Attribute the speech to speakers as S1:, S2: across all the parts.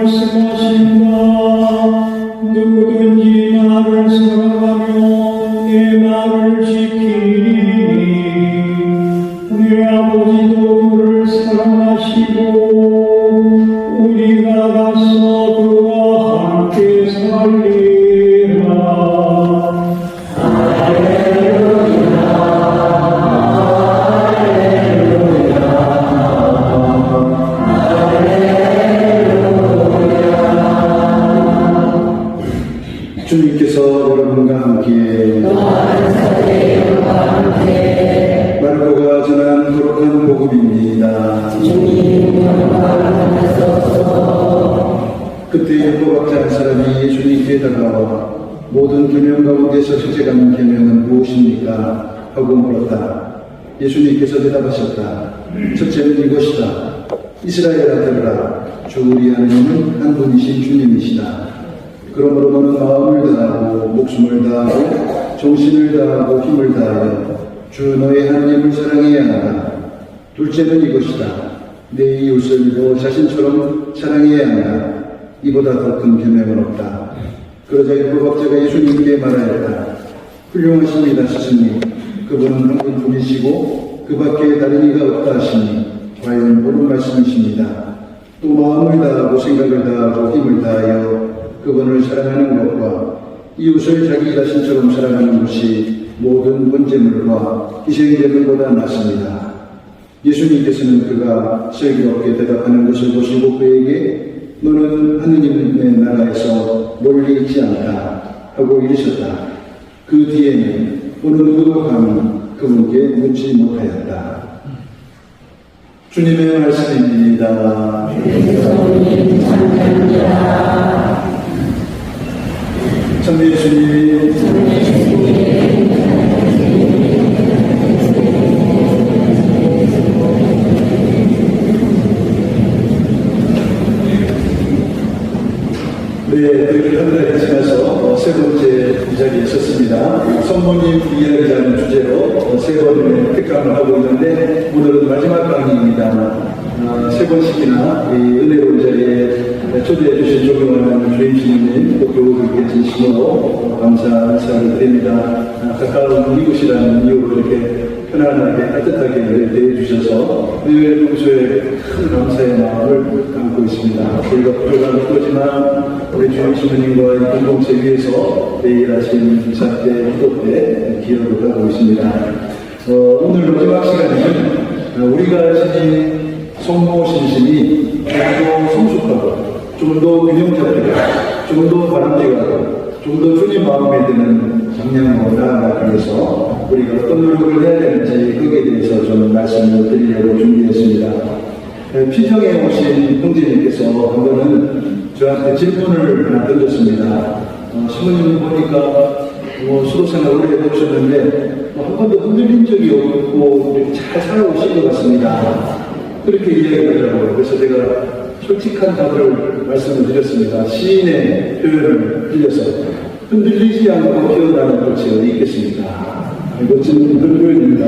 S1: 말씀하신다. 누구든지 나를 사랑하며 내 말을 지키니 우리 아버지도 그를 사랑하시고 우리가 가서 그와 함께 살리라.
S2: 주님께서 여러분과 함께 마르코가 전한 거룩한 복음입니다. 그때 율법학자 한 사람이 예수님께 다가와 모든 계명 가운데서 첫째 가는 계명은 무엇입니까? 하고 물었다. 예수님께서 대답하셨다. 첫째는 이것이다. 이스라엘아 들으라. 주 우리 하나님은 한 분이신 주님이시다. 그러므로 너는 마음을 다하고 목숨을 다하고 정신을 다하고 힘을 다하여 주 너의 하나님을 사랑해야 한다. 둘째는 이것이다. 내 이웃을 너 자신처럼 사랑해야 한다. 이보다 더 큰 계명은 없다. 그러자 율법학자가 예수님께 말하였다. 훌륭하십니다, 스승님. 그분은 한 분뿐이시고 그 밖에 다른 이가 없다 하시니 과연 옳은 말씀이십니다. 또 마음을 다하고 생각을 다하고 힘을 다하여 그분을 사랑하는 것과 이웃을 자기 자신처럼 사랑하는 것이 모든 번제물과 희생제물보다 낫습니다. 예수님께서는 그가 슬기롭게 대답하는 것을 보시고 그에게 너는 하느님의 나라에서 멀리 있지 않다 하고 이르셨다. 그 뒤에는 어느 누구도 감히 그분께 묻지 못하였다. 주님의 말씀입니다. 참내 주님. 네, 한 달이 지나서 세 번째 이 자리에 섰습니다. 성모님 이야기라는 주제로 세 번의 특강을 하고 있는데 오늘은 마지막 강의입니다. 세 번씩이나 이 은혜로운 자리에 초대해 주신 존경하는 주임신님 또 교우들께 진심으로 감사 인사를 드립니다. 가까운 이곳이라는 이유로 이렇게 편안하게 따뜻하게 대해 주셔서 늘 평소에 큰 감사의 마음을 담고 있습니다. 저희가 부족한 거지만 우리 주임신님과의 공동체 위해서 내일 아침 인사 때, 기도 때 기억을 하고 있습니다. 오늘 마지막 시간에는 우리가 지닌 성모 신심이 좀 더 성숙하고 좀 더 균형 잡히고 좀 더 바람직하고 좀 더 주님 마음에 드는 방향으로 나아가기 위해서 우리가 어떤 노력을 해야 되는지 거기에 대해서 좀 말씀을 드리려고 준비했습니다. 피정에 오신 형제님께서 한 번은 저한테 질문을 하나 던졌습니다. 신부님 보니까 수도생활 오래 해보셨는데 한 번도 흔들린 적이 없고 잘 살아오신 것 같습니다. 그렇게 이야기하더라고요. 그래서 제가 솔직한 답을 말씀을 드렸습니다. 시인의 표현을 빌려서 흔들리지 않고 피어나는 꽃이 어디 있겠습니까? 멋진 표현입니다.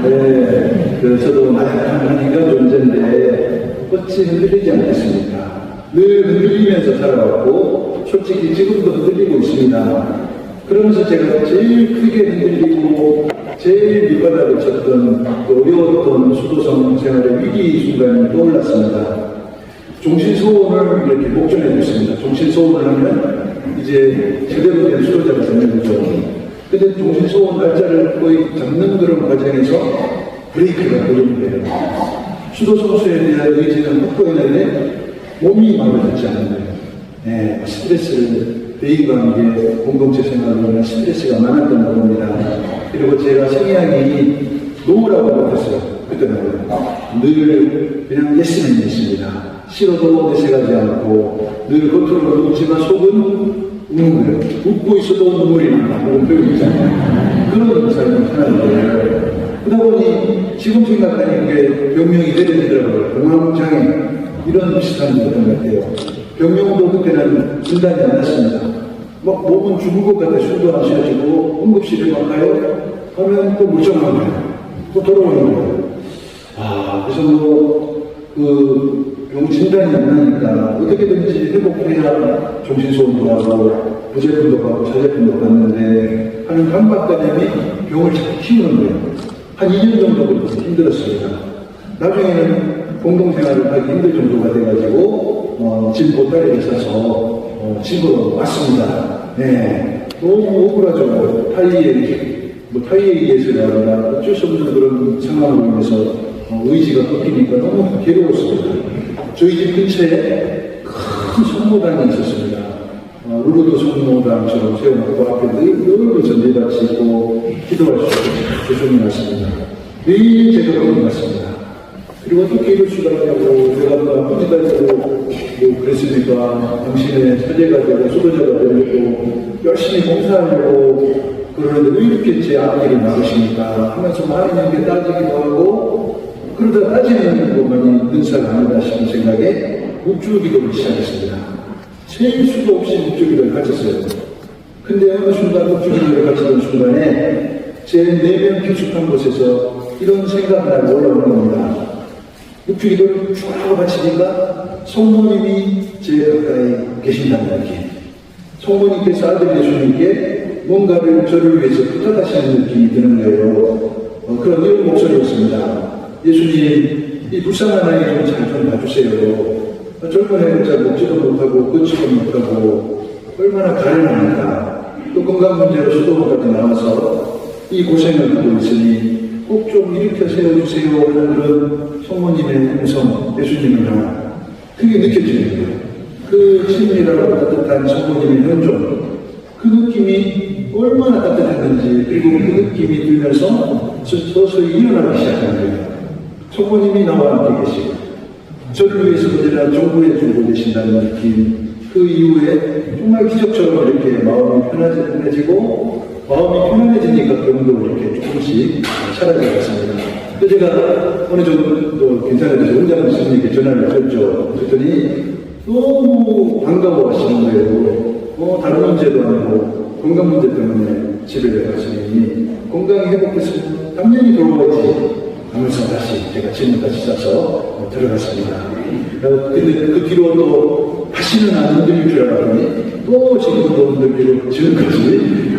S2: 네, 저도 나약한 존재인데 꽃이 흔들리지 않겠습니까? 늘 흔들리면서 살아왔고 솔직히 지금도 흔들리고 있습니다. 그러면서 제가 제일 크게 흔들리고 제일 밑바닥을 쳤던 어려웠던 수도성 생활의 위기 순간이 떠올랐습니다. 종신소원을 이렇게 목전해 줬습니다. 종신소원을 하면 이제 제대로 된 수도자가 되는 거죠. 근데 종신소원 날짜를 거의 잡는 그런 과정에서 브레이크가 걸리는데요. 수도성수에 대한 의지는 확보했는데 몸이 마음에 들지 않는 거예요. 네, 스트레스를 대인관계, 공동체 생활로 스트레스가 많았던 겁니다. 그리고 제가 성향이 노라고 못했어요. 그때는 늘 그냥 예스는 예스입니다. 싫어도 내색하지 않고 늘 겉으로 웃지만 속은 우는 거예요. 웃고 있어도 눈물이 난다. 그런 표현이 있잖아요. 그런 삶을 살았는데 그러다 보니 지금 생각하니 그게 병명이 내려지더라고요. 공황장애 이런 비슷한 것같것 같아요. 병명도 그때는 진단이 안 났습니다. 막 몸은 죽을 것 같아. 숨도 안 쉬어지고 응급실에 막 가요. 하면 또 물정한 거예요. 또 돌아오는 거예요. 그래서 병 진단이 안 나니까 어떻게든지 회복해야 정신소원도 하고 부제품도 받고 자제품도 받는데 한 강박감염이 병을 자꾸 키우는 거예요. 한 2년 정도 그렇게 힘들었습니다. 나중에는 공동생활을 하기 힘들 정도가 돼가지고 집 보따리를 사서 집으로 왔습니다. 네, 너무 억울하죠. 타이에 의해서가 아니라 어쩔 수 없는 그런 상황으로 인해서 의지가 꺾이니까 너무 괴로웠습니다. 저희 집 근처에 큰 성모당이 있었습니다. 루르드 성모당처럼 세워놓고 앞에 늘 전제같이 있고 기도할 수 있는 교정이 났습니다. 매일 제가 거기 갔습니다. 그리고 어떻게 이럴 수가 있냐고 내가 아프지도 않고 뭐 그랬으니까 당신의 사제가 되고 수도자가 되려고 열심히 봉사하려고 그러는데 왜 이렇게 제 앞길을 막으십니까 하면서 하나님께 따지기도 하고 그러다 따지는 것만이 능사가 아니다 싶은 생각에 묵주기도를 시작했습니다. 셀 수도 없이 묵주기도를 가졌어요. 근데 어느 순간 묵주기도를 가지던 순간에 제 내면 깊숙한 곳에서 이런 생각이 올라오는 겁니다. 묵주기도를 쭉 하고 바치니까 성모님이 제 가까이 계신다는 느낌. 성모님께서 아들 예수님께 뭔가를 저를 위해서 부탁하시는 느낌이 드는 거예요. 그런 이런 목소리였습니다. 예수님, 이 불쌍한 아이 좀 잘 좀 봐주세요. 젊은 애는 잘 먹지도 못하고 걷지도 못하고 얼마나 가련합니까? 또 건강 문제로 수도원까지 나와서 이 고생을 하고 있으니 꼭 좀 일으켜 세워주세요 하는 그런 성모님의 음성, 예수님을 향한 그게 느껴지는 거예요. 그 친밀하고 따뜻한 성모님의 현존, 그 느낌이 얼마나 따뜻했는지 그리고 그 느낌이 들면서 서서히 일어나기 시작하는 거예요. 성모님이 나와 함께 계시고 저를 위해서 언제나 정부해 주고 계신다는 느낌, 그 이후에 정말 기적처럼 이렇게 마음이 편해지고 마음이 편안해지니까 병도 이렇게 조금씩 사라져갔습니다. 또 제가 어느 정도 괜찮아져서 혼자 교수님께 전화를 했죠. 그랬더니 너무 반가워하시는 거예요. 다른 문제도 아니고 건강 문제 때문에 집에 가시니 건강이 회복됐으면 당연히 돌아와야지 하면서 다시 제가 짐을 다시 싸서 들어갔습니다. 근데 그 뒤로 또 다시는 안 흔들릴 줄 알았더니 또 지금도 흔들리고 지금까지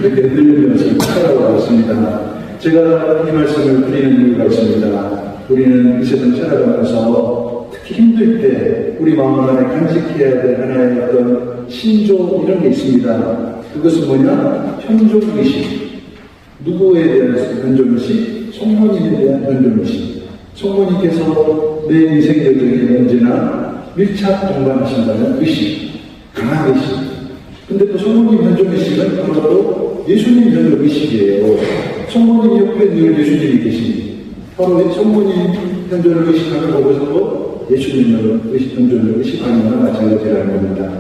S2: 이렇게 흔들리면서 살아가고 있습니다. 제가 이 말씀을 드리는 이유가 있습니다. 우리는 이 세상 살아가면서 특히 힘들 때 우리 마음 안에 간직해야 될 하나의 어떤 신조 이런 게 있습니다. 그것은 뭐냐? 현존의식. 누구에 대한 현존의식? 성모님에 대한 현존의식. 성모님께서 내 인생 여정에 언제나 밀착 동반하신다는 의식. 강한 의식. 근데 또 성모님 현존의식은 바로 예수님 현존의식이에요. 성모님 옆에 늘 예수님이 계시니 바로 성모님 현존을 의식하는 곳에서도 예수님을 현존을 의식하는 것과 마찬가지라는 겁니다.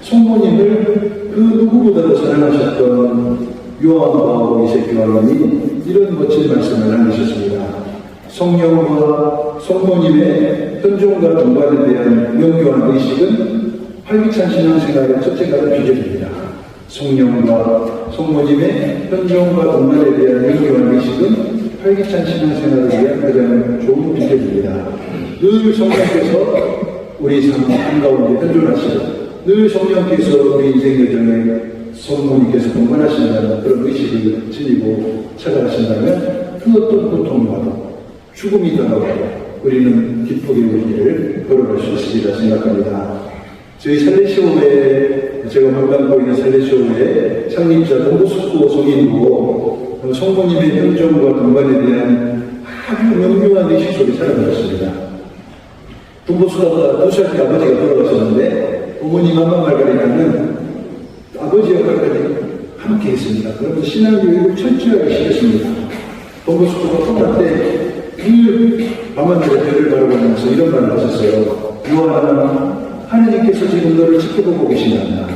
S2: 성모님을 그 누구보다도 사랑하셨던 요한 바오 2세 교황님이 이런 멋진 말씀을 남기셨습니다. 성령과 성모님의 현존과 동반에 대한 명료한 의식은 활기찬 신앙생활의 첫째 가는 비결입니다. 성령과 성모님의 현존과 동반에 대한 명료한 의식은 활기찬 신앙생활을 위한 가장 좋은 비결입니다. 늘 성령께서 우리 삶 한가운데 현존하시고 늘 성령께서 우리 인생 여정에 성모님께서 동반하신다는 그런 의식을 지니고 찾아가신다면 그 어떤 고통과도 죽음이 다가와도 우리는 기쁘게 우리를 걸어갈 수 있으리라 생각합니다. 저희 살레시오회, 제가 담당하고 있는 살레시오회 창립자 동부숙고 성인도 성모님의 현존과 동반에 대한 아주 명료한 의식 속에 살아가셨습니다. 동부숙고가 2살 때 아버지가 돌아가셨는데 어머니 맘마 말가리나는 아버지 역할까지 함께 했습니다. 그러면서 신앙교육을 철저하게 시켰습니다. 동부숙고가 떠날 때 늘 밤하늘의 별을 바라보면서 이런 말을 하셨어요. 요한아, 하나님께서 지금 너를 지켜보고 계신단다.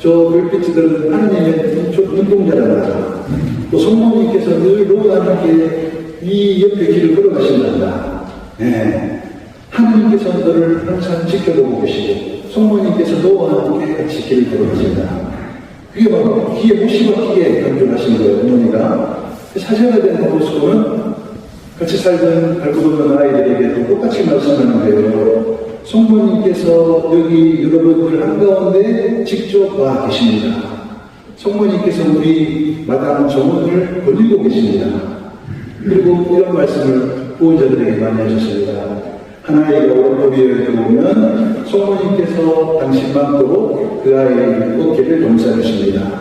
S2: 저 별빛들은 하나님의 눈동자란다. 또 성모님께서 늘 너와 함께 이 옆에 길을 걸어가신단다. 네. 하나님께서 너를 항상 지켜보고 계시고 성모님께서 너와 함께 같이 길을 걸어가신다. 그게 바로 귀에 못이 박히게 강조하신 거예요. 어머니가 사제가 된 모습은 같이 살던 갈 것 없는 아이들에게도 똑같이 말씀하는데요. 성모님께서 여기 여러분들 한가운데 직접 와 계십니다. 성모님께서 우리 마당 정원을 걸리고 계십니다. 그리고 이런 말씀을 후원자들에게 많이 하셨습니다. 하나이가 오른도비에 들어오면 성모님께서 당신 맘대로 그 아이의 어깨를 dom사주십니다.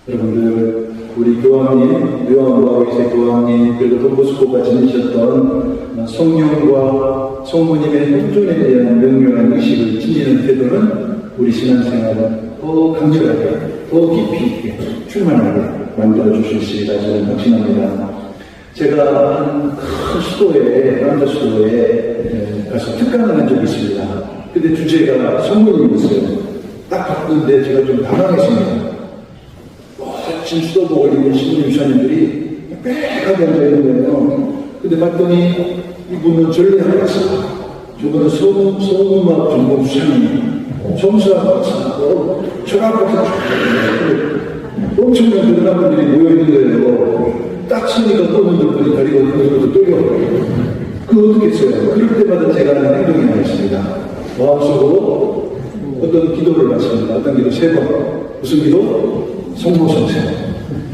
S2: 여러분들, 우리 교황님, 요한바오이세 교황님, 그리고 돈보스코가 지니셨던 성령과 성모님의 현존에 대한 명료한 의식을 지니는 태도는 우리 신앙생활을 더 강렬하게, 더 깊이 있게, 충만하게 만들어 주실 수 있다 저는 확신합니다. 제가 한 큰 수도에, 남자 수도에 가서 특강을 한 적이 있습니다. 근데 주제가 성모님이었어요. 딱 봤는데 제가 좀 당황했습니다. 멋진 수도복을 입은 신부님 유사님들이 빽하게 앉아있는 거예요. 근데 봤더니 이분은 전례학 박사, 저분은 성음악 전공 수사님, 성수학 박사, 철학 박사, 엄청난 대단한 분들이 모여있는 거예요. 딱 서니까 또 분들이 다리가 그것도 떨려요. 그거 어떻게 했어요? 그럴 때마다 제가 하는 행동이 하나 있습니다. 마음속으로 어떤 기도를 마칩니다. 어떤 기도 3번. 무슨 기도? 성모성세.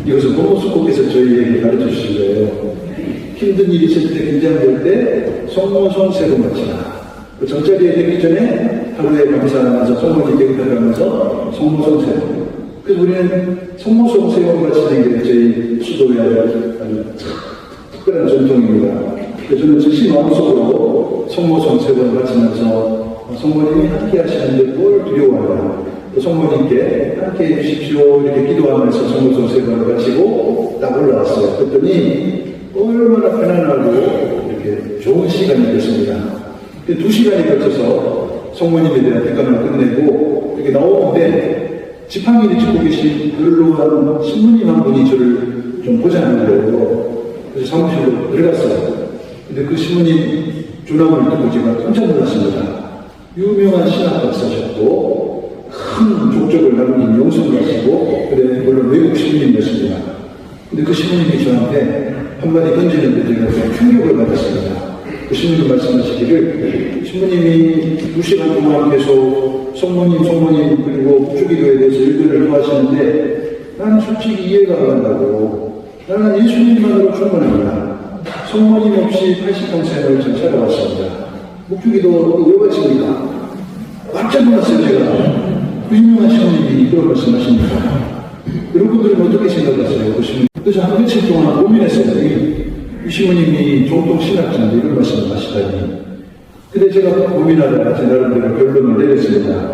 S2: 이것은 돈보스코께서 저희에게 가르쳐 주신 거예요. 힘든 일이 있을 때, 긴장될 때 성모성세로 마치라. 그 정자리에 되기 전에 하루에 감사하면서 성모님께 의탁하면서 성모성세. 그래서 우리는 성모성세와 같이 생긴 저희 수도의 아주 특별한 전통입니다. 그래서 저는 즉시 마음속으로 성모성세를 바치면서 성모님이 함께 하시는데 뭘 두려워하냐. 성모님께 함께 해주십시오. 이렇게 기도하면서 성모성세를 바치고 딱 올라왔어요. 그랬더니 얼마나 편안하고 이렇게 좋은 시간이 됐습니다. 2시간이 걸쳐서 성모님에 대한 특강을 끝내고 이렇게 나오는데 지팡이를 짚고 계신 연로한 신부님 한 분이 저를 좀 보자는 거예요. 그래서 사무실로 들어갔어요. 근데 그 신부님 조남을 듣고 제가 깜짝 놀랐습니다. 유명한 신학 박사셨고 큰 족적을 남긴 영성가시고 그래 물론 외국 신부님이었습니다. 근데 그 신부님이 저한테 한마디 던지는데 제가 좀 충격을 받았습니다. 그 신부님 말씀하시기를 신부님이 2시간 동안 계속 성모님 그리고 국주기도에 대해서 일들을 하시는데 나는 솔직히 이해가 안 간다고. 나는 예수님만으로 충분합니다. 성모님 없이 80평생을 전 살아왔습니다. 국주기도 왜 바칩니까? 깜짝 놀랐어요 제가. 유명한 신부님이 그런 말씀하십니다. 여러분들은 어떻게 생각하세요? 그래서 한 며칠 동안 고민했어요. 이 신부님이 종통 신학자인데 이런 말씀을 하시다니. 근데 제가 고민하다가 제 나름대로 결론을 내렸습니다.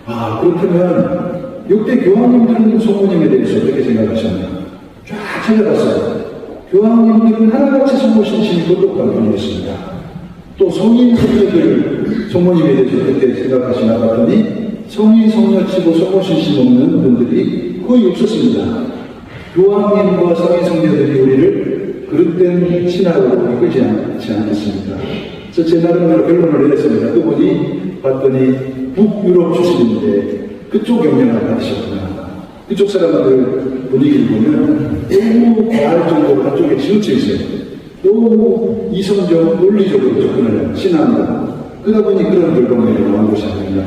S2: 아, 그렇다면 역대 교황님들은 성모님에 대해서 어떻게 생각하셨나? 쫙 찾아봤어요. 교황님들은 하나같이 성모 신심이 고독한 분이었습니다. 또 성인 성녀들 성모님에 대해서 어떻게 생각하시나 봤더니 성인 성녀치고 성모 신심 없는 분들이 거의 없었습니다. 교황님과 성인 성녀들이 우리를 그릇된 신학으로 이끌지 않지 않겠습니까? 그래서 제 나름대로 결론을 내렸습니다. 그분이 봤더니 북유럽 출신인데 그쪽 영향을 받으셨구나. 그쪽 사람들 분위기를 보면 너무 과할 정도로 한쪽에 치우쳐 있어요. 너무 이성적, 논리적으로 접근을 신앙과 그러다 보니 그런 결과물이 나온 것이 아닙니다.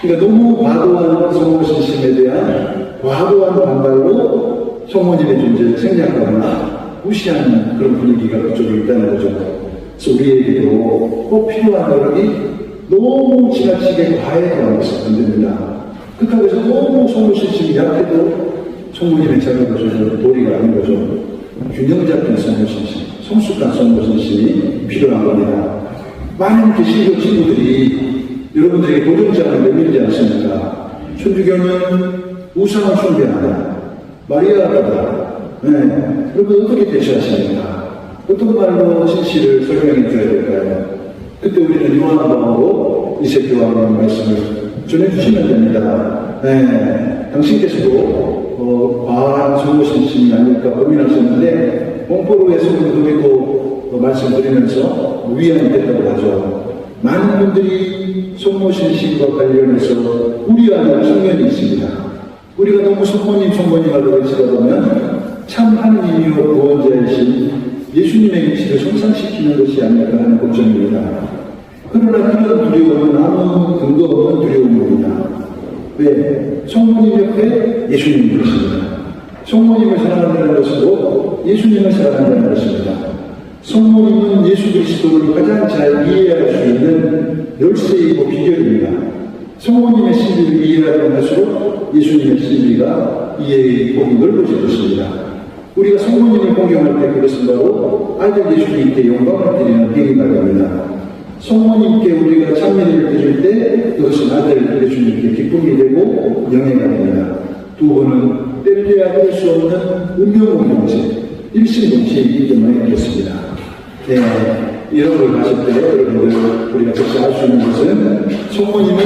S2: 그러니까 너무 과도한 성모 신심에 대한 과도한 반발로 성모님의 존재를 생략하거나 무시하는 그런 분위기가 그쪽에 있다는 거죠. 그래서 우리에게도 꼭 필요한 노력이 너무 지나치게 과해져가는 것은 안 됩니다. 그렇다고 해서 너무 성모 신심이 약해도 성모님의 자격을 주는 도리가 아닌 거죠. 균형 잡힌 성모 신심, 성숙한 성모 신심이 필요한 겁니다. 많은 개신교 친구들이 여러분들에게 도전장을 내밀지 않습니까? 천주교는 우상을 숭배한다. 마리아다. 네. 여러분 어떻게 대처하십니까? 어떤 말로 진실을 설명해 드려야 될까요? 그때 우리는 요한바오로 이세교황의 말씀을 전해주시면 됩니다. 네. 당신께서도 과한 성모 신심이 아닐까 고민하셨는데 몽포로의 성도님도 말씀드리면서 위안이 됐다고 하죠. 많은 분들이 성모 신심과 관련해서 우려하는 측면이 있습니다. 우리가 너무 성모님 하고 외치다 보면 참 하느님이요 구원자이신 예수님의 위치를 손상시키는 것이 아닐까 하는 걱정입니다. 그러나 그런 두려움은 아무 근거 없는 두려움입니다. 왜? 성모님 옆에 예수님이 계십니다. 성모님을 사랑한다는 것은 예수님을 사랑한다는 것입니다. 성모님은 예수 그리스도를 가장 잘 이해할 수 있는 열쇠이고 비결입니다. 성모님의 신비를 이해하면 할수록 예수님의 신비가 이해의 폭이 넓어질 것입니다. 우리가 성모님을 공경할 때 그것은 바로 아들 예수님께 영광을 드리는 행위라고 합니다. 성모님께 우리가 찬미를 드릴 때 그것은 아들 예수님께 기쁨이 되고 영예가 됩니다. 두 번은 뗄래야 뗄 수 없는 운명공동체, 일신동체이기 때문에 그렇습니다. 네, 이런 걸 봤을 때 여러분들 우리가 적시 알 수 있는 것은 성모님은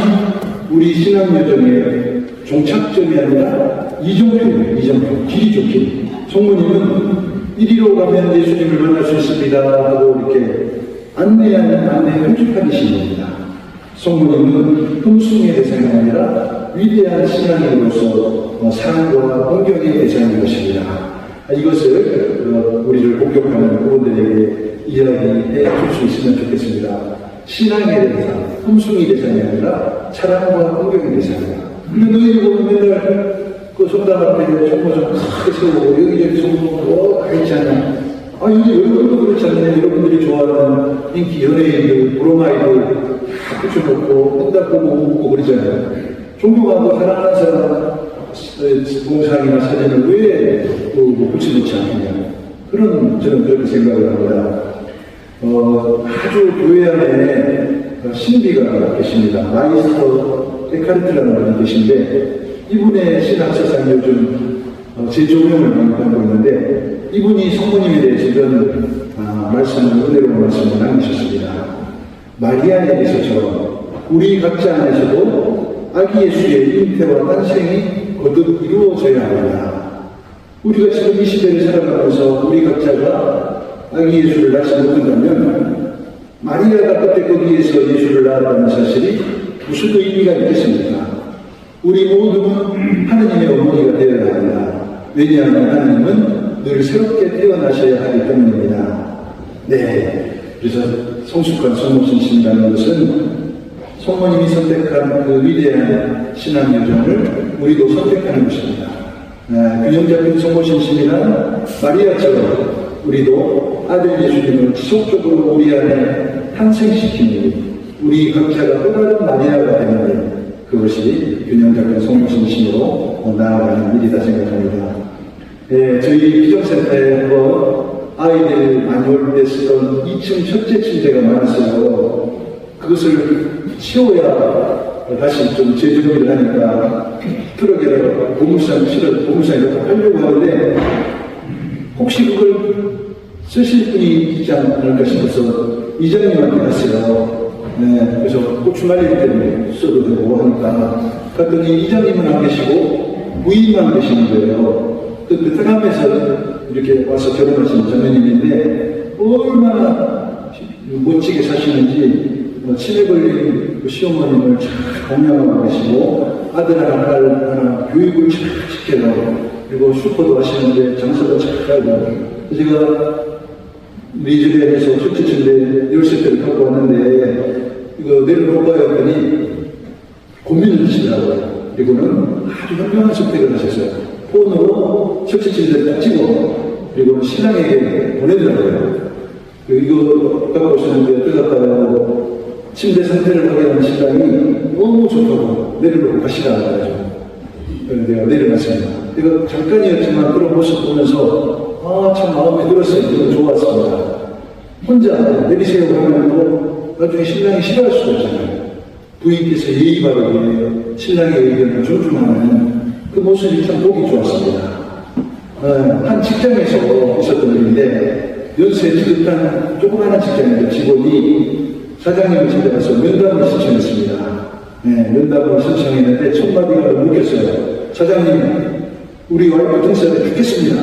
S2: 우리 신앙 여정의 종착점이 아니라 이정표예요. 이정표, 길이 좋게. 성모님은 이리로 가면 예수님을 만날 수 있습니다 하고 이렇게 안내하는 안내 표지판이십니다. 성모님은 흠숭의 대상이 아니라 위대한 신앙인으로서 사랑과 공경의 대상인 것입니다. 이것을 우리를 공격하는 부분들에게 이야기해 줄 수 있으면 좋겠습니다. 신앙의 대상, 흠숭의 대상이 아니라 사랑과 공경의 대상이다. 근데 너희들 보면 맨날 그 성당 앞에 정모 좀 크게 세우고 여기저기 성모 다 있지 않냐? 이제 여러분도 그렇지 않나요? 여러분들이 좋아하는 인기 연예인들, 브로마이드 다 붙여놓고 펜다 보고 웃고 그러잖아요. 존경하고 사랑하는 사람 동상이나 사진을 왜 붙여놓지 않느냐. 저는 그렇게 생각을 합니다. 아주 교회 안에 신비가 계십니다. 마이스터 에카르트라는 분이 계신데 이분의 신학사상이 요즘 재조명을 많이 받고 있는데 이분이 성모님에 대해서 이런 은혜로운 말씀을 남기셨습니다. 마리아에 대해서처럼 우리 각자 안에서도 아기 예수의 잉태와誕生이 거듭 이루어져야 합니다. 우리가 지금 이 시대를 살아가면서 우리 각자가 아기 예수를 낳지 못한다면 마리아가 그때 거기에서 예수를 낳았다는 사실이 무슨 의미가 있겠습니까? 우리 모두는 하느님의 어머니가 되어야 합니다. 왜냐하면 하느님은 늘 새롭게 태어나셔야 하기 때문입니다. 네. 그래서 성숙한 성모신신이라는 것은 성모님이 선택한 그 위대한 신앙 여정을 우리도 선택하는 것입니다. 균형 잡힌 성모신신이란 마리아처럼 우리도 아들 예수님을 지속적으로 우리 안에 탄생시키는 우리 각자가 또 다른 마리아가 되는 일, 그것이 균형 잡힌 성모신신으로 나아가는 일이다 생각합니다. 저희 비정센터에 아이들 많이 올 때 쓰던 2층 첫째 침대가 많았어요. 그것을 치워야 다시 좀 재정비를 하니까 트럭에다가 보물상에 넣고 하려고 하는데 혹시 그걸 쓰실 분이 있지 않을까 싶어서 이장님한테 갔어요. 그래서 고추 말리기 때문에 써도 되고 하니까 갔더니 이장님은 안 계시고 부인만 계시는 거예요. 그 베트남에서 이렇게 와서 결혼하신 자매님인데 얼마나 멋지게 사시는지 치매 걸린 그 시어머님을 잘 공양하고 계시고 아들 하나 딸 하나 교육을 잘 시켜요. 그리고 슈퍼도 하시는데 장사도 잘 하고 제가 리즈베에서 첫째 침대 열쇠대를 갖고 왔는데 이거 내려놓을까요 했더니 고민을 하시더라고요. 그리고는 아주 현명한 선택을 하셨어요. 폰으로 첫째 침대를 딱 찍어 그리고 신랑에게 보내더라고요. 이거 갖고 오셨는데 어떡할까요? 침대 상태를 확인한 신랑이 너무 좋다고 내려놓고 가시라 하더라고요. 내가 내려놨습니다. 내가 잠깐이었지만 그런 모습 보면서 참 마음에 들었어요. 너무 좋았습니다. 혼자 내리세요 하면 나중에 신랑이 싫어할 수도 있잖아요. 부인께서 예의 바르게 신랑의 의견을 존중하는 그 모습이 참 보기 좋았습니다. 한 직장에서 있었던 일인데 연세 지긋한 조그마한 직장인데 직원이 사장님을 찾아가서 면담을 신청했습니다. 면담을 신청했는데 첫 마디가 묻겠어요. 사장님, 우리 와이프 등산에 죽겠습니다.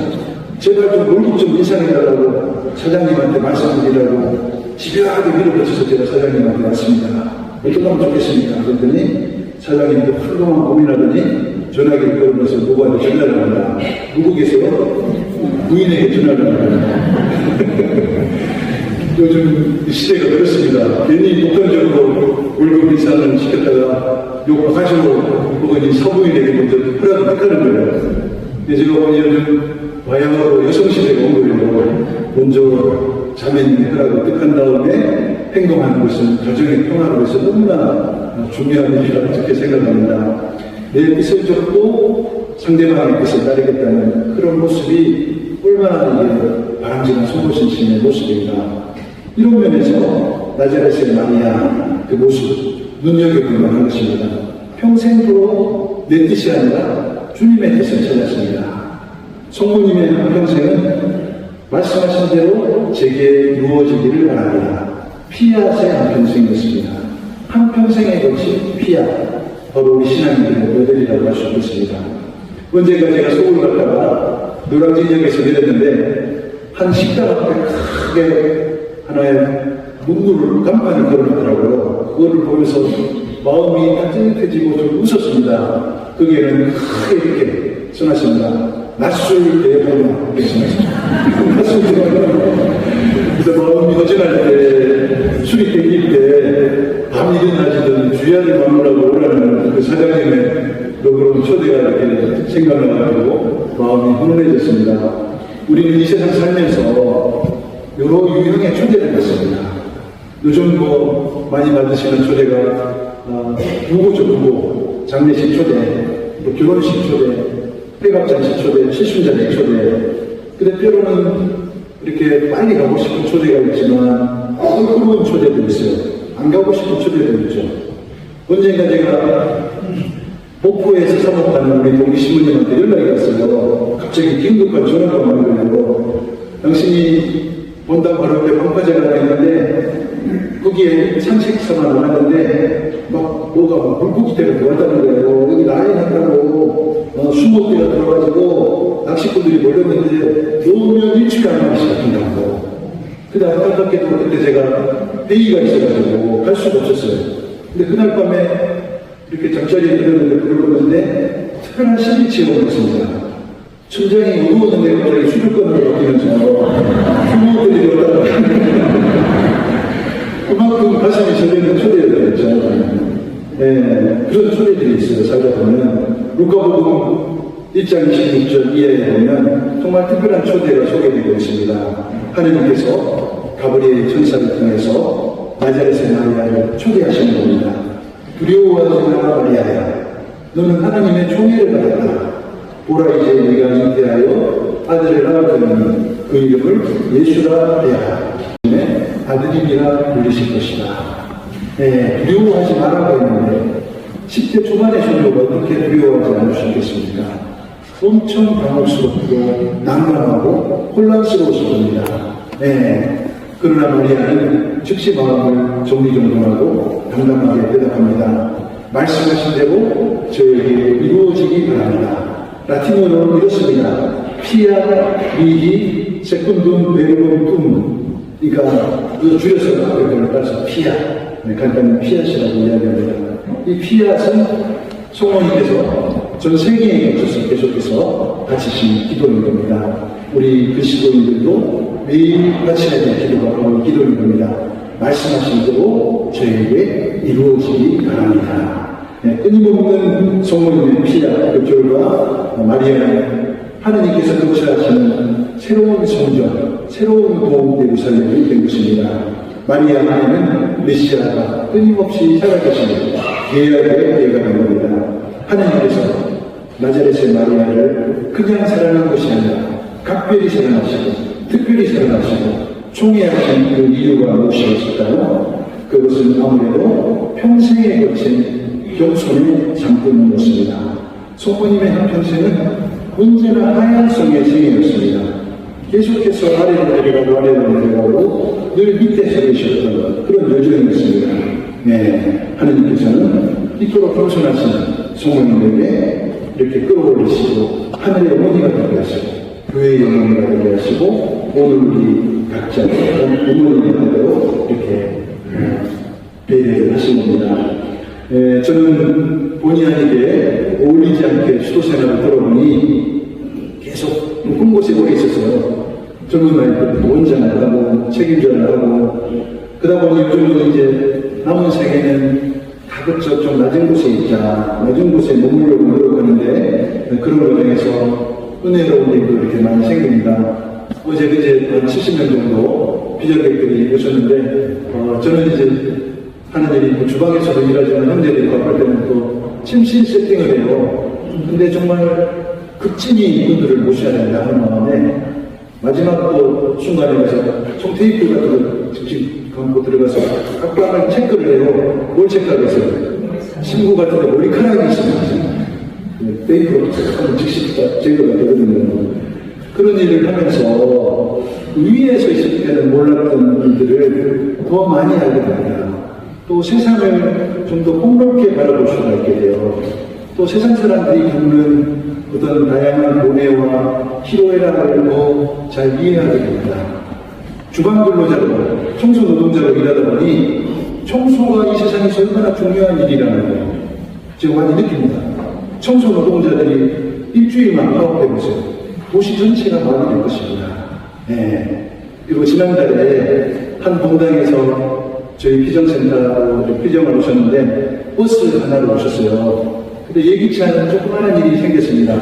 S2: 제발 좀 월급 좀 인상해달라고 사장님한테 말씀드리라고 집요하게 밀어붙여서 제가 사장님한테 왔습니다. 어떻게 하면 좋겠습니까? 그랬더니 사장님도 한동안 고민하더니 전화기를 걸으면서 누구한테 전화를 한다. 누구 계세요? 부인에게 전화를 한다. 요즘 시대가 그렇습니다. 괜히 보편적으로 월급 인상을 시켰다가 욕하시고 혹은 이 사부인에게 먼저 허락하는 거예요. 근데 제가 보니 요즘 바야흐로 여성시대가 온 거예요. 먼저 자매님이 허락을 뜻한 다음에 행동하는 것은 가정의 평화를 위해서 너무나 중요한 일이라고 그렇게 생각합니다. 내 뜻을 접고 상대방의 뜻을 따르겠다는 그런 모습이 얼마나 이게 바람직한 송보신심의 모습인가. 이런 면에서 나자렛의 마리아 그 모습 눈여겨볼 만한 것입니다. 평생토록 내 뜻이 아니라 주님의 뜻을 찾았습니다. 성모님의 한평생은 말씀하신 대로 제게 이루어지기를 바랍니다. 피앗의 한평생이었습니다. 한평생의 것이 피앗, 바로 우리 신앙인들의 모델이라고 할 수 있겠습니다. 언젠가 제가 서울 갔다가 노량진역에서 내렸는데 한 식당 앞에 크게 하나의 문구를 간판을 걸어놨더라고요. 그거를 보면서 마음이 따뜻해지고 좀 웃었습니다. 거기에는 크게 이렇게 써놨습니다. 낯술 대보마 이렇게 써놨습니다. 낯술 대보마. 그래서 마음이 허전할 때, 술이 땡길 때, 밤 일어나시던 주야를 막으라고 오라는 그 사장님의 그런 초대가 이렇게 생각나가지고 마음이 훈훈해졌습니다. 우리는 이 세상 살면서 여러 유형의 초대를 받습니다. 요즘 많이 받으시는 초대가 부고죠, 부고, 장례식 초대, 또 결혼식 초대, 회갑잔치 초대, 칠순잔치 초대. 근데 때로는 이렇게 빨리 가고 싶은 초대가 있지만 껄끄러운 초대도 있어요. 안 가고 싶은 초대도 있죠. 언젠가 제가 목포에서 사업하는 우리 동기 신부님한테 연락이 왔어요. 갑자기 긴급한 전화가 오는 거예요. 당신이 본당 바로 옆에 방파제가 하나 있는데 거기에 산책사가 나왔는데 막 뭐가 물고기 때문에 들어왔다는 거예요. 여기 나이 났다고 수목대가 들어가지고 낚시꾼들이 몰렸는데 놓으면 일주일 안에 시작한다고. 근데 안타깝게도 그때 제가 회의가 있어가지고 갈 수가 없었어요. 근데 그날 밤에 이렇게 잠자리에 들었는데 들어오는데 특별한 신비치가 있었습니다. 천장이 어두웠는데 갑자기 수족관으로 바뀌면서 수목들이 올라가 그만큼 가슴이 저리는 초대였죠. 네, 그런 초대들이 있어요. 살다 보면 루카복음 1장 26절 이하에 보면 정말 특별한 초대가 소개되고 있습니다. 하느님께서 가브리엘 천사를 통해서 나자렛의 마리아를 초대하시는 겁니다. 두려워하지 마라 마리아야, 너는 하나님의 총애를 받았다. 보라 이제 네가 잉태하여 아들을 낳았더니 그 이름을 예수라 하라. 아드님이라 불리실 것이다. 네, 두려워하지 말라고 했는데 10대 초반의 종교가 어떻게 두려워하지 않을 수 있겠습니까? 엄청 당혹스럽고 난감하고 혼란스러우실 겁니다. 네, 그러나 마리아는 즉시 마음을 정리정돈하고 당당하게 대답합니다. 말씀하신 대로 저에게 이루어지기 바랍니다. 라틴어로 이렇습니다. 피아 미히 세군둠 베르금 둠. 그러니까 줄여서 앞에 따라서 피아, 간단히 피아시라고 이야기합니다. 이 피아는 성모님께서 전 세계에 걸쳐서 계속해서 바치신 기도인 겁니다. 우리 그리스도인들도 매일 바쳐야 될 기도가 바로 기도인 겁니다. 말씀하신 대로 저에게 이루어지기 바랍니다. 네, 끊임없는 성모님의 피아 그 마리아 하느님께서 거처하시는 새로운 성전, 새로운 도움 예루살렘이 된 것입니다. 마리아 안에는 메시아가 끊임없이 살아계시는 계약의 예가 된 겁니다. 하느님께서 나자렛의 마리아를 그냥 사랑한 것이 아니라 각별히 사랑하시고 특별히 사랑하시고 총애하신 그 이유가 무엇이었을까요? 그것은 아무래도 평생에 거친 겸손의 상품이었습니다. 성모님의 한평생은 언제나 하얀성의 생애였습니다. 계속해서 아래로 내려가고 아래로 내려가고 늘 밑에 서 계셨던 그런 여정이었습니다. 네, 하느님께서는 이토록 겸손하신 성모님에게 이렇게 끌어올리시고 하늘의 어머니가 되게 하시고 교회의 어머니가 되게 하시고 오늘 우리 각자 어머니가 되도록 이렇게 배려를 하신 겁니다. 저는 본의 아니게 어울리지 않게 수도 생활을 들어보니 계속 한 곳에 오래 있었어요. 젊은 나이 때부터 원장을 하고 책임자를 하고 그러다 보니 요즘은 이제 남은 세계는 다급적 좀 낮은 곳에 있자, 낮은 곳에 머물려고 노력하는데 그런 과정에서 은혜로운 일도 이렇게 많이 생깁니다. 어제 그제 한 70명 정도 비전객들이 오셨는데 저는 이제 하는 일이 뭐 주방에서도 일하지만 형제들이 바쁠 때는 또 침실 세팅을 해요. 근데 정말 극진히 이분들을 모셔야 된다 하는 마음에 마지막 또 순간에 가서 송테이프 같은 거 직접 감고 들어가서 각방을 체크를 해요. 뭘 체크하겠어요? 친구 같은데 머리카락이 있으면 테이프로 한번 즉시 제거가 되거든요. 그런 일을 하면서 위에서 있을 때는 몰랐던 일들을 더 많이 알게 됩니다. 또 세상을 좀 더 폭넓게 바라볼 수가 있게 돼요. 또 세상 사람들이 겪는 어떤 다양한 고뇌와 희로애락을 더 잘 이해하게 됩니다. 주방 근로자로 청소 노동자로 일하다 보니 청소가 이 세상에서 얼마나 중요한 일이라는 걸 제가 많이 느낍니다. 청소 노동자들이 일주일만 파업해보세요. 도시 전체가 마비 될 것입니다. 네. 그리고 지난달에 한 공당에서 저희 피정센터로 피정을 오셨는데 버스 하나를 오셨어요. 근데 예기치 않은 조그마한 일이 생겼습니다.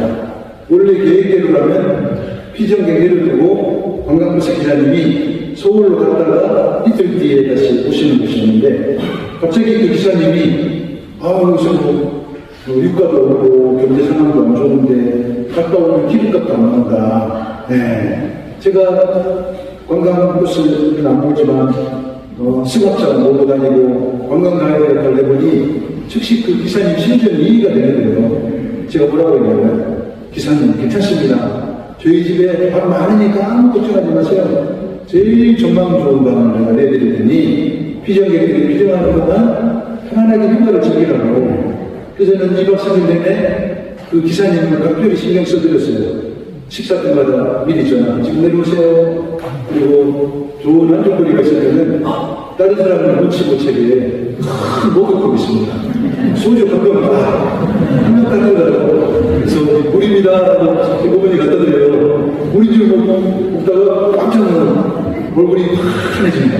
S2: 원래 계획대로라면 피정객 내려두고 관광버스 기사님이 서울로 갔다가 이틀 뒤에 다시 오시는 곳이었는데 갑자기 그 기사님이 여기서 유가도 없고 경제 상황도 안 좋은데 갔다 오면 기름값도 안 나온다. 네. 제가 관광버스는 안 보지만 승합차 몰고 다니고 관광가이드 역할을 해보니 즉시 그 기사님 심정이 이해가 되는 거예요. 제가 뭐라고 했냐면 기사님 괜찮습니다. 저희 집에 밥 많으니까 아무 걱정하지 마세요. 제일 전망 좋은 방을 내가 내드릴 테니 피정객들이 피정하는 것만 편안하게 휴가를 즐기라고. 그래서 저는 2박 3일 내내 그 기사님을 각별히 신경 써드렸어요. 식사 때마다 미리 전화 지금 내려오세요. 그리고 좋은 한쪽거리가 있을 때는 다른 사람을 눈치 못 채게 큰 목욕하고 있습니다. 소주 한병 한명 닦으려고. 그래서 물입니다. 어머니 갖다 드려요. 물인 줄 먹다가 깜짝 놀라면 얼굴이 환해집니다.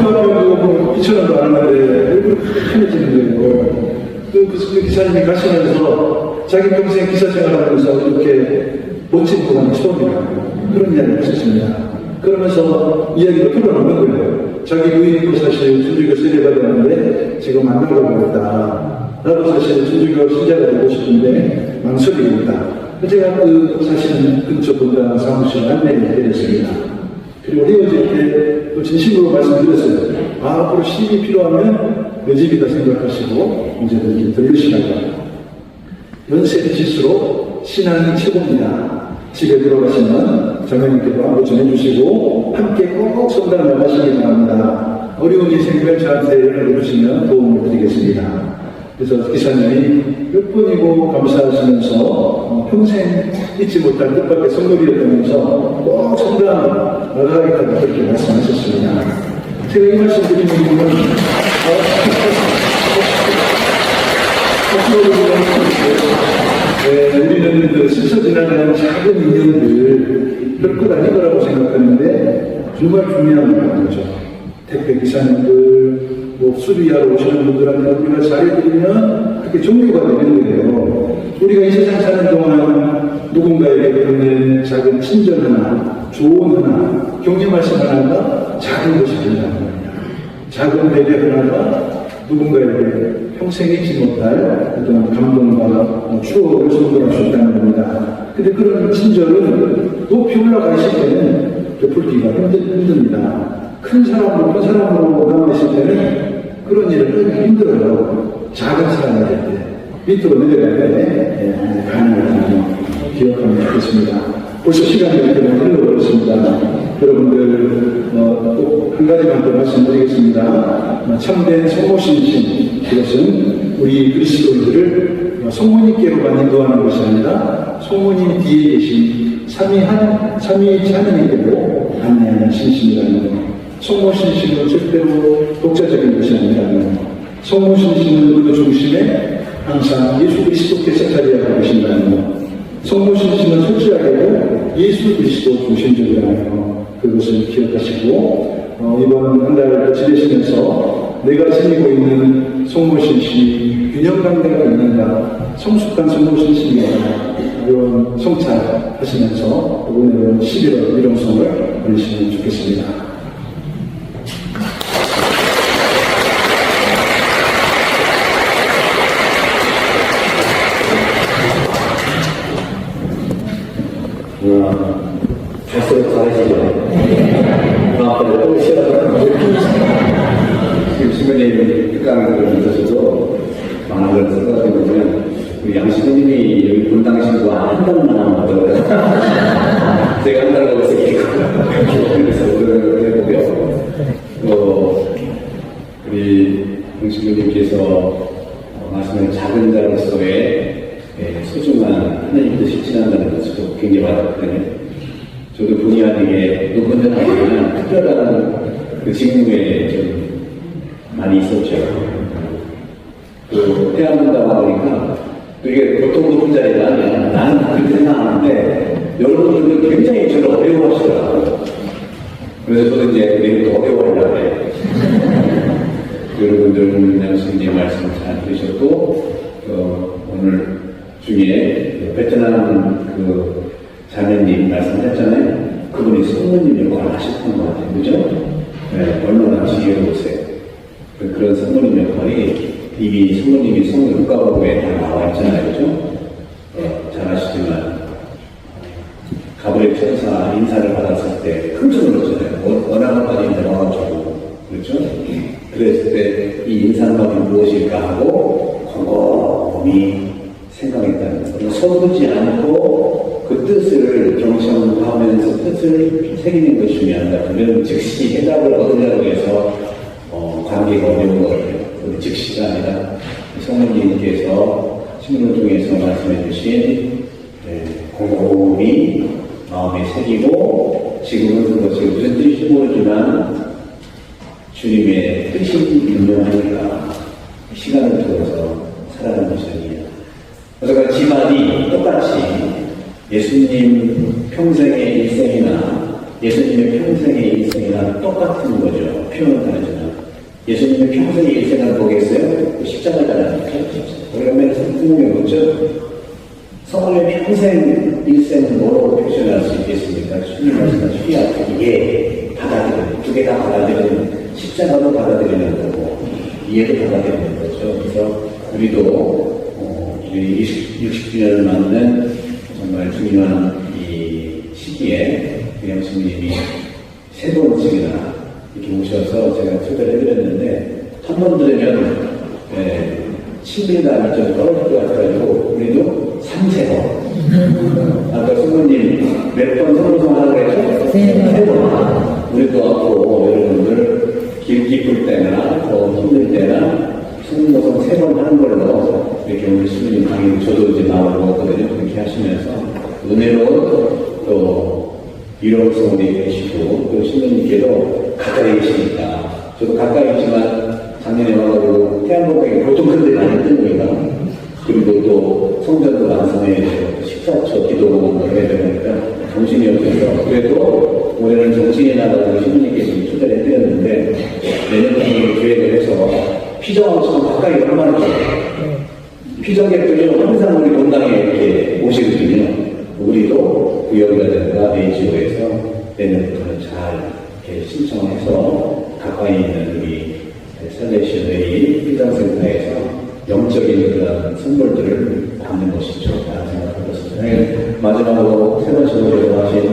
S2: 소주 한병도 2,000원도 안 하는데 얼굴이 환해지는 거예요. 그 기사님이 가시면서 자기 평생 기사 생활하면서 이렇게 멋진 보람이 처음이라고 그런 이야기를 하셨습니다. 그러면서 이야기가 풀어나는 거예요. 자기 부인도 사실 천주교 세례받았는데 지금 안 나가고 있다. 나도 사실 천주교 신자가 되고 싶은데 망설이고 있다. 제가 그 사실은 근처 본당 사무실 안내를 해드렸습니다. 그리고 헤어질 때 또 진심으로 말씀드렸어요. 앞으로 신이 필요하면 내 집이다 생각하시고 언제든지 들으시라고. 연세 드실수록 신앙이 최고입니다. 집에 들어가시면 장로님께도 안부 전해주시고 함께 꼭 성당 나가시기 바랍니다. 어려운 일이 생기면 저한테 연락해 주시면 도움을 드리겠습니다. 그래서 기사님이 몇 번이고 감사하시면서 평생 잊지 못할 뜻밖의 선물이었다면서 꼭 성당 나가겠다고 그렇게 말씀하셨습니다. 제가 이 말씀 드리는 이유는 우리는 그 스쳐 지나가는 작은 인연들 별것 아닌 거라고 생각하는데 정말 중요한 거죠. 택배 기사님들, 수리하러 오시는 분들한테 우리가 잘해드리면 그렇게 종교가 되는 거예요. 우리가 이 세상 사는 동안 누군가에게 그러는 작은 친절 하나, 조언 하나, 격려 말씀 하나가 작은 것이 된다는 겁니다. 작은 배려 하나가 누군가에게 평생 잊지 못할 어떤 감동과 추억을 선물할 수 있다는 겁니다. 근데 그런 친절은 높이 올라가 있을 때는 베풀기가 힘듭니다. 큰 사람, 높은 사람으로 남아있을 때는 그런 일을 하기 힘들어요. 작은 사람이 될 때, 밑으로 내려갈 때 가능하다는 점 기억하면 좋겠습니다. 벌써 시간이 이렇게 흘러버렸습니다. 여러분들 꼭 한 가지만 더 말씀드리겠습니다. 참된 성모신신, 이것은 우리 그리스도인들을 성모님께로만 인도하는 것이 아니라 성모님 뒤에 계신 삼위일체 하느님께로 안내하는 신신이라는 것. 성모신신은 절대로 독자적인 것이 아니라는 것. 성모신신은 그 중심에 항상 예수 그리스도께서 자리하고 계신다는 것. 성모신심은 솔직하게도 예수 그리스도 중심적이라는 그것을 기억하시고 이번 한 달 지내시면서 내가 지니고 있는 성모신심이 균형감대가 있는가, 성숙한 성모신심이다, 이런 성찰하시면서 오늘은 11월 일용성을 보내시면 좋겠습니다.
S3: 갈수록 잘하시죠? 다음번에 또 시작하면 지금 신부님 특강을 들으셔도 많은 걸 생각해 보면 우리 양신부님이 여기 본당신부 한 달만 하면 어떨까? 제가 한 달 거기서 그래서 그걸 해보고요. 또 우리 양신부님께서 말씀을 작은 자로서의 소중한 하나님도 실천한다는 것을 굉장히 와닿거든요. 저도 본의 아니게 녹음은 아니지만 특별한 그 직무에 좀 많이 있었죠. 그 태어난다고 하니까 이게 보통 높은 자리가 아니야. 나는 그렇게 생각하는데 여러분들도 굉장히 저를 어려워하시더라고요. 그래서 저도 이제 내일부터 어려워하려고 해요. 여러분들 양수님 말씀 잘 들으셨고 오늘 중에 베트남 그 자매님 말씀하셨잖아요. 그분이 성모님 역할을 하셨던 것 같아요. 그죠? 네, 얼마나 지혜로우세요. 그런 성모님 역할이 이미 성모님이 성모 국가보고에 다 나와 있잖아요. 그죠? 잘 아시지만 가브리엘 천사 인사를 받았을 때 깜짝 놀랐잖아요. 원하는까지 나와가지고 그렇죠? 그랬을 때 이 인사감이 무엇일까 하고 곰곰이 생각했다는 거예요. 서두지 않고 그 뜻을 경청하면서 뜻을 새기는 것이 중요하다. 그러면 즉시 해답을 얻으려고 해서 관계가 어려운 거예요. 즉시가 아니라 성모님께서 신문을 통해서 말씀해 주신 곰곰이 마음에 새기고 지금은 그것이 무슨 뜻인지 모르지만 주님의 뜻이 분명하니까 시간을 두어서 살아가는 것이 아니에요. 그래서 그 집안이 똑같이 예수님 평생의 일생이나 예수님의 평생의 일생이나 똑같은 거죠. 표현은 다르지만 예수님의 평생의 일생을 보겠어요? 십자가잖아요. 그러면 성경에 뭐죠? 성령의 평생 일생은 뭐로 표현할 수 있겠습니까? 주님 말씀하신 이해 받아들이는 두 개 다 받아들이는 십자가도 받아들이는 거고 이해도 받아들이는 거죠. 그래서 우리도 60주년을 맞는 정말 중요한 이 시기에 양수님이 세 번씩이나 이렇게 오셔서 제가 초대를 해드렸는데 한 번 들으면 친밀감이 좀 떨어질 것 같아가지고 우리도 3세번 아까 성모님 몇 번 성모성하라고 했죠? 3번 우리도 앞으로 여러분들 길 깊을 때나 더 힘들 때나 성모성 3번 하는 걸로 이렇게 오늘 신부님 강의 저도 이제 나오고 거든요. 그렇게 하시면서 은혜로 또 유럽성 우리 계시고 또 신부님께도 가까이 계시니까 저도 가까이 있지만 작년에 와가지고 태안봉에 보통 큰 데 많이 뜬 거니까 그리고 또 성전도 완성해야 되고 식사처 기도도 해야 되니까 정신이 없어서 그래도 올해는 정신이 나가지고 신부님께서 초대를 해드렸는데 내년에 계획을 해서 피정왕처럼 가까이 얼마나 좋아요. 피정객들이 항상 우리 본당에 이렇게 오시거든요. 우리도 구역이라든가 AGO에서 내년부터는 잘 이렇게 신청해서 가까이 있는 우리 셀레시언의 피정센터에서 영적인 그런 선물들을 받는 것이 좋다는 생각을 했습니다. 마지막으로 세 번째 노래로 하신